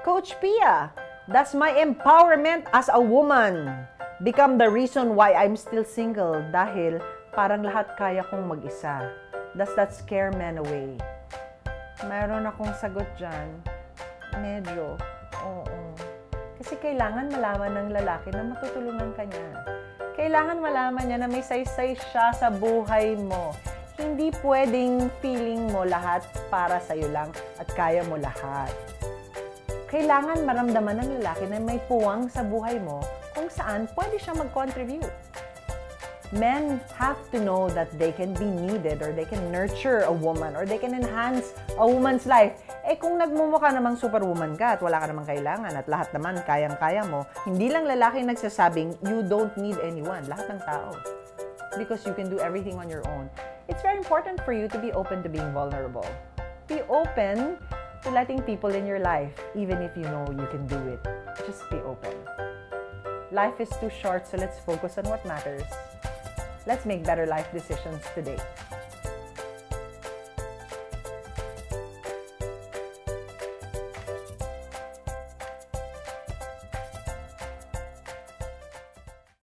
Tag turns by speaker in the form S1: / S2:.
S1: Coach Pia, does my empowerment as a woman become the reason why I'm still single? Dahil parang lahat kaya kong mag-isa. Does that scare men away? Mayroon akong sagot dyan. Medyo, oo. Kasi kailangan malaman ng lalaki na matutulungan ka niya. Kailangan malaman niya na may saysay siya sa buhay mo. Hindi pwedeng feeling mo lahat para sa'yo lang at kaya mo lahat. Kailangan maramdaman ng lalaki na may puwang sa buhay mo kung saan pwede siya mag-contribute. Men have to know that they can be needed or they can nurture a woman or they can enhance a woman's life. Eh kung nagmumukha namang superwoman ka at wala ka namang kailangan at lahat naman kayang-kaya mo, hindi lang lalaki nagsasabing you don't need anyone. Lahat ng tao. Because you can do everything on your own. It's very important for you to be open to being vulnerable. Be open to letting people in your life, even if you know you can do it. Just be open. Life is too short, so let's focus on what matters. Let's make better life decisions today.